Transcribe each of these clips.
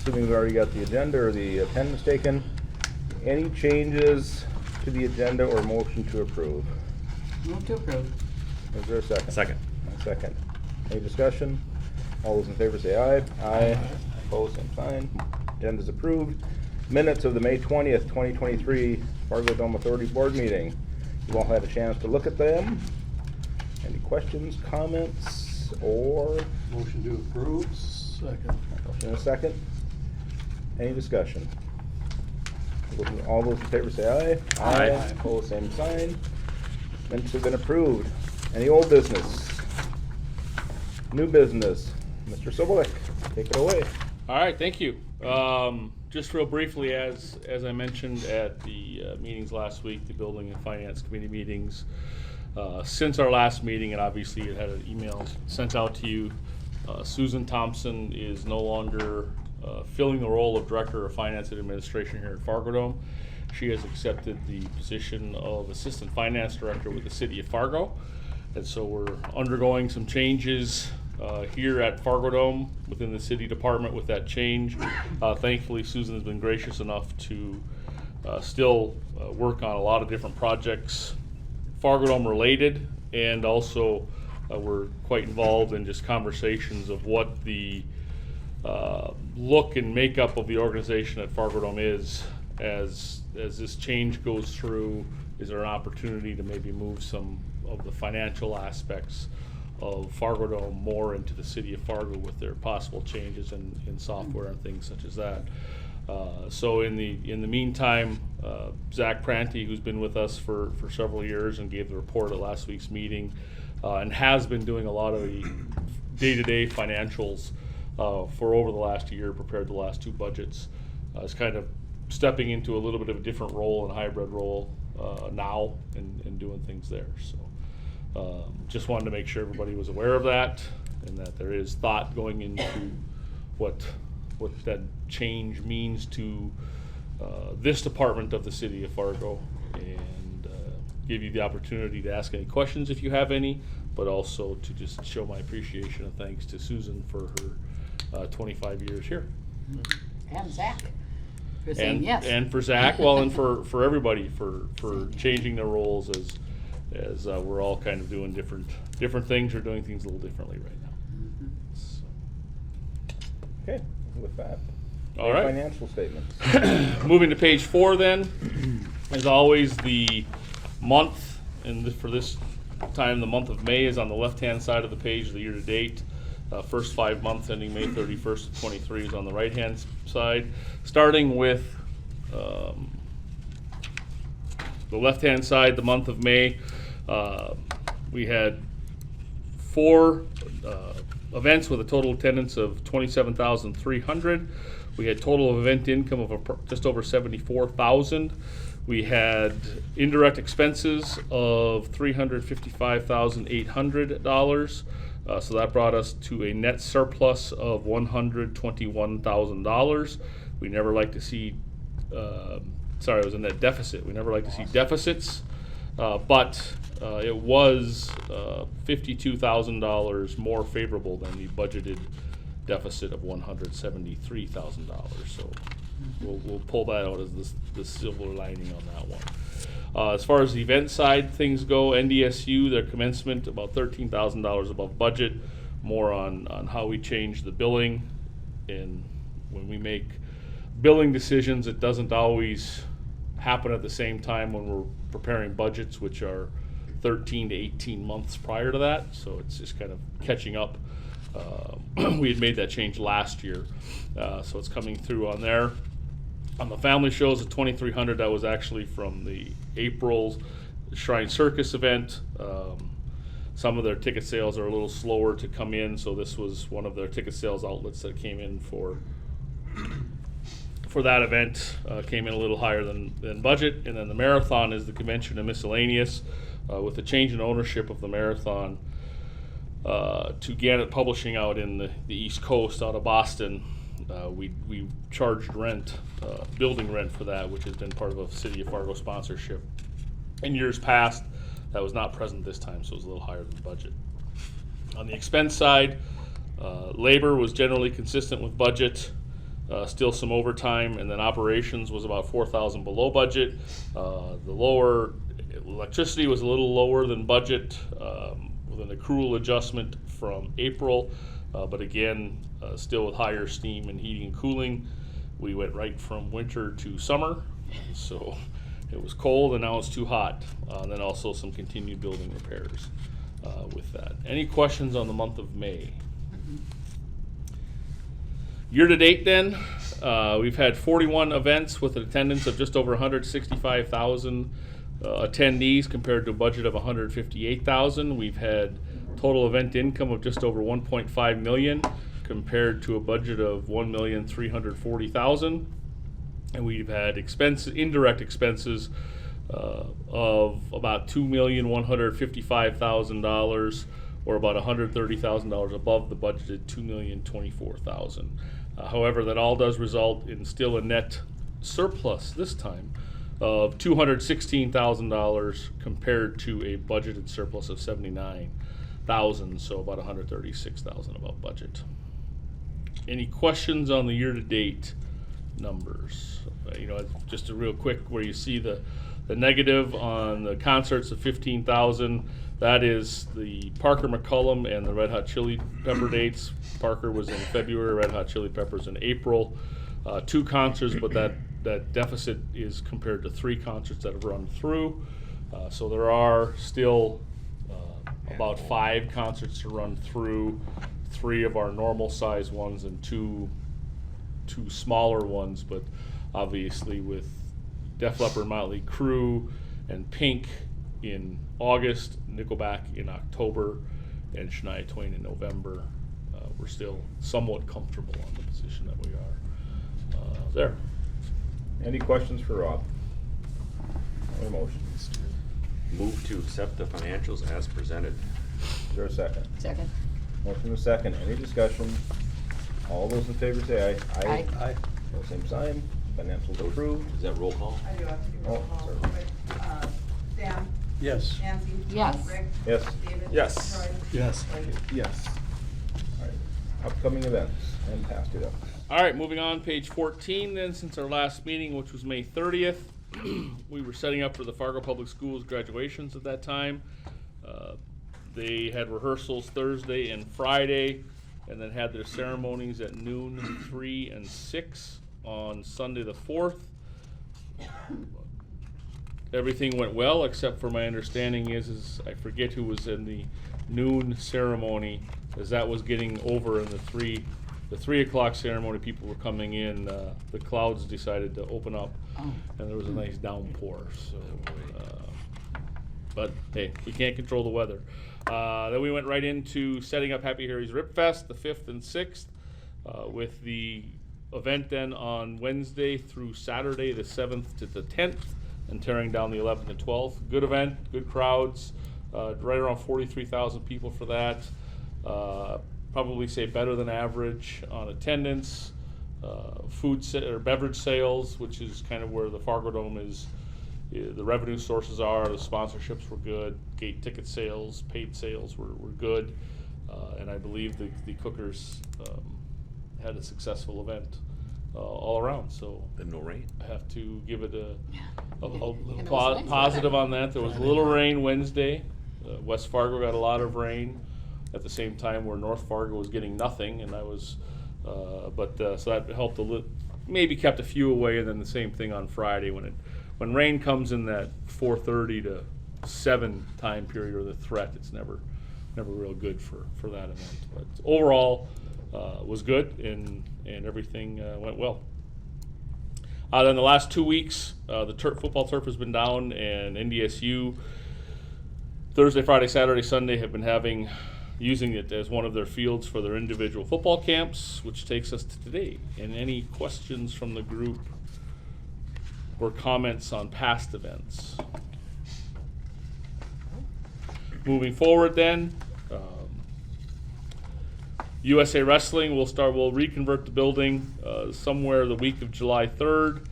assuming we've already got the agenda or the attendance taken. Any changes to the agenda or motion to approve? Move to approve. Is there a second? Second. A second. Any discussion? All those in favor say aye. Aye. Opposed, same sign. Agenda's approved. Minutes of the May 20th, 2023 FARGODOME Authority Board meeting. You all had a chance to look at them. Any questions, comments, or? Motion to approve. Second. Motion and a second. Any discussion? All those in favor say aye. Aye. Opposed, same sign. Minutes have been approved. Any old business? New business? Mr. Sobolik, take it away. All right, thank you. Just real briefly, as I mentioned at the meetings last week, the Building and Finance Committee meetings, since our last meeting, and obviously it had an email sent out to you, Susan Thompson is no longer filling the role of Director of Finance and Administration here at FARGODOME. She has accepted the position of Assistant Finance Director with the City of Fargo. And so we're undergoing some changes here at FARGODOME within the City Department with that change. Thankfully, Susan has been gracious enough to still work on a lot of different projects, FARGODOME related, and also we're quite involved in just conversations of what the look and makeup of the organization at FARGODOME is as this change goes through. Is there an opportunity to maybe move some of the financial aspects of FARGODOME more into the City of Fargo with their possible changes in software and things such as that? So in the meantime, Zach Pranty, who's been with us for several years and gave the report at last week's meeting, and has been doing a lot of the day-to-day financials for over the last year, prepared the last two budgets, is kind of stepping into a little bit of a different role and hybrid role now and doing things there. So just wanted to make sure everybody was aware of that and that there is thought going into what that change means to this department of the City of Fargo, and give you the opportunity to ask any questions if you have any, but also to just show my appreciation and thanks to Susan for her 25 years here. And Zach for saying yes. And for Zach, well, and for everybody for changing their roles as we're all kind of doing different things or doing things a little differently right now. So. Okay, with that. All right. Financial statements. Moving to page 4 then. As always, the month, and for this time, the month of May is on the left-hand side of the page, the year-to-date. First 5 months ending May 31st of 23 is on the right-hand side. Starting with the left-hand side, the month of May, we had 4 events with a total attendance of 27,300. We had total event income of just over 74,000. We had indirect expenses of $355,800. So that brought us to a net surplus of $121,000. We never like to see, it was a net deficit. We never like to see deficits, but it was $52,000 more favorable than the budgeted deficit of $173,000. So we'll pull that out as the silver lining on that one. As far as the event side things go, NDSU, their commencement, about $13,000 above budget. More on how we change the billing. And when we make billing decisions, it doesn't always happen at the same time when we're preparing budgets, which are 13 to 18 months prior to that. So it's just kind of catching up. We had made that change last year, so it's coming through on there. On the family shows at 2,300, that was actually from the April Shrine Circus event. Some of their ticket sales are a little slower to come in, so this was one of their ticket sales outlets that came in for that event. Came in a little higher than budget. And then the marathon is the convention and miscellaneous. With the change in ownership of the marathon to Gannett Publishing out in the East Coast, out of Boston, we charged rent, building rent for that, which has been part of a City of Fargo sponsorship. In years past, that was not present this time, so it was a little higher than budget. On the expense side, labor was generally consistent with budget. still some overtime, and then operations was about 4,000 below budget. The lower electricity was a little lower than budget with an accrual adjustment from April, but again, still with higher steam and heating and cooling. We went right from winter to summer, so it was cold and now it's too hot. And then also some continued building repairs with that. Any questions on the month of May? Year to date then, we've had 41 events with an attendance of just over 165,000 attendees compared to a budget of 158,000. We've had total event income of just over 1.5 million compared to a budget of 1,340,000. And we've had indirect expenses of about $2,155,000, or about $130,000 above the budgeted $2,024,000. However, that all does result in still a net surplus this time of $216,000 compared to a budgeted surplus of $79,000, so about $136,000 above budget. Any questions on the year-to-date numbers? Just a real quick where you see the negative on the concerts of 15,000. That is the Parker McCullum and the Red Hot Chili Pepper dates. Parker was in February, Red Hot Chili Peppers in April. 2 concerts, but that deficit is compared to 3 concerts that have run through. So there are still about 5 concerts to run through, 3 of our normal size ones and two smaller ones, but obviously with Def Leppard, Motley Crue, and Pink in August, Nickelback in October, and Shania Twain in November, we're still somewhat comfortable on the position that we are there. Any questions for Rob? No motions. Move to accept the financials as presented. Is there a second? Second. Motion and a second. Any discussion? All those in favor say aye. Aye. Aye. Pose same sign. Financials approved. Is that roll call? I do have to do roll Oh, call. sorry. Dan? Yes. Nancy? Yes. Rick? Yes. David? Yes. Troy? Yes. Blake? Yes. All right. Upcoming events and past events. All right, moving on, page 14 then, since our last meeting, which was May 30th, we were setting up for the Fargo Public Schools graduations at that time. They had rehearsals Thursday and Friday, and then had their ceremonies at noon, 3, and 6 on Sunday the 4th. Everything went well, except for my understanding is I forget who was in the noon ceremony, as that was getting over in the 3 o'clock ceremony. People were coming in, the clouds decided to open up, and there was a nice downpour, so, but hey, we can't control the weather. Then we went right into setting up Happy Harry's Rip Fest, the 5th and 6th, with the event then on Wednesday through Saturday, the 7th to the 10th, and tearing down the 11th and 12th. Good event, good crowds, right around 43,000 people for that. Probably say better than average on attendance, food or beverage sales, which is kind of where the FARGODOME is. The revenue sources are, the sponsorships were good, gate ticket sales, paid sales were good, and I believe the cookers had a successful event all around. So Then no rain. I have to give it a And it was nice positive weather. on that. There was a little rain Wednesday. West Fargo got a lot of rain at the same time where North Fargo was getting nothing, and I was, so that helped maybe kept a few away. And then the same thing on Friday when rain comes in that 4:30 to 7 time period, or the threat, it's never real good for that event. But overall, was good, and everything went well. Then the last 2 weeks, the football turf has been down, and NDSU Thursday, Friday, Saturday, Sunday have been using it as one of their fields for their individual football camps, which takes us to today. And any questions from the group or comments on past events? Moving forward then, USA Wrestling will reconvert the building somewhere the week of July 3rd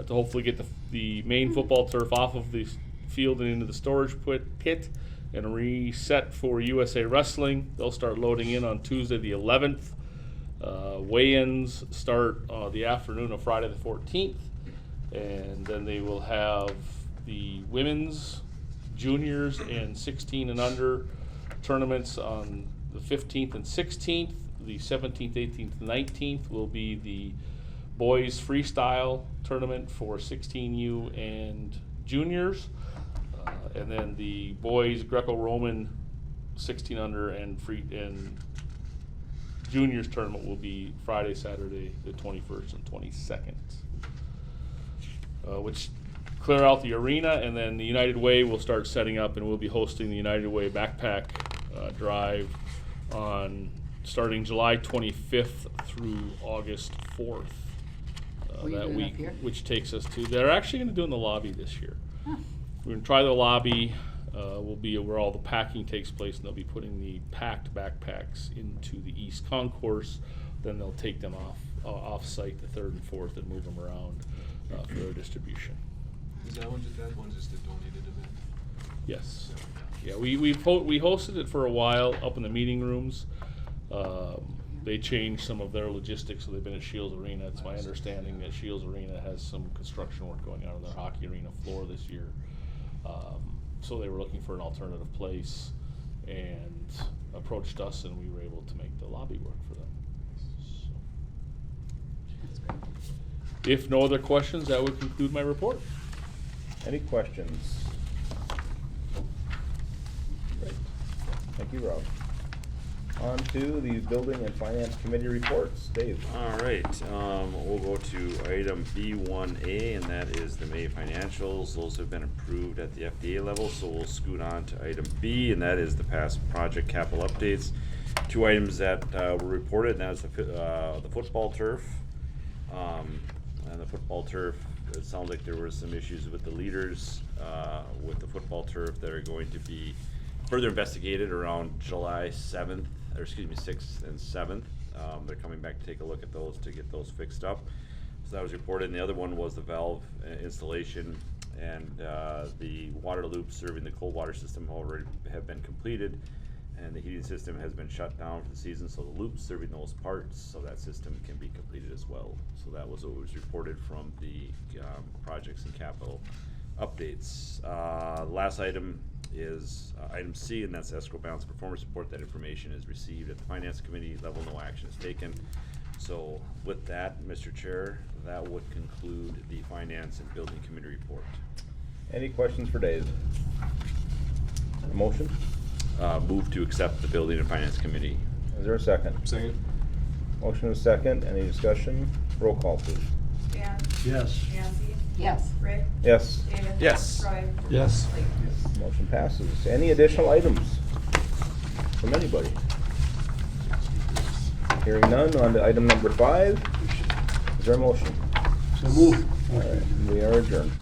to hopefully get the main football turf off of the field and into the storage pit and reset for USA Wrestling. They'll start loading in on Tuesday the 11th. Weigh-ins start the afternoon of Friday the 14th, and then they will have the women's, juniors, and 16 and under tournaments on the 15th and 16th. The 17th, 18th, 19th will be the boys freestyle tournament for 16U and juniors, and then the boys Greco-Roman 16 under and juniors tournament will be Friday, Saturday, the 21st and 22nd, which clear out the arena, and then the United Way will start setting up, and we'll be hosting the United Way backpack drive on starting July 25th through August 4th. Will you That do it up week, here? which takes us to, they're actually going to do it in the lobby this year. Huh. We're going to try the lobby, will be where all the packing takes place, and they'll be putting the packed backpacks into the East Concourse. Then they'll take them off-site the 3rd and 4th and move them around for their distribution. Is that one's just a donated event? Yes. Yeah, we hosted it for a while up in the meeting rooms. They changed some of their logistics, so they've been at Shields Arena. It's my understanding that Shields Arena has some construction work going on their hockey arena floor this year. So they were looking for an alternative place and approached us, and we were able to make the lobby work for them. So. If no other questions, that would conclude my report. Any questions? Great. Thank you, Rob. On to the Building and Finance Committee reports. Dave. All right, we'll go to item B1A, and that is the May financials. Those have been approved at the FDA level, so we'll scoot on to item B, and that is the past project capital updates. 2 items that were reported, and that is the football turf. And the football turf, it sounds like there were some issues with the leaders with the football turf that are going to be further investigated around July 7th, or excuse me, 6th and 7th. They're coming back to take a look at those to get those fixed up. So that was reported. And the other one was the valve installation, and the water loops serving the cold water system already have been completed, and the heating system has been shut down for the season, so the loops serving those parts, so that system can be completed as well. So that was what was reported from the projects and capital updates. Last item is item C, and that's escrow balance performance report. That information is received at the Finance Committee level. No action is taken. So with that, Mr. Chair, that would conclude the Finance and Building Committee report. Any questions for Dave? A motion? Move to accept the Building and Finance Committee. Is there a second? Second. Motion is second. Any discussion? Roll call, please. Dan? Yes. Nancy? Yes. Rick? Yes. David? Yes. Troy? Yes. Lee? Motion passes. Any additional items from anybody? Hearing none, on to item number 5. Is there a motion? So move. All right, we are adjourned.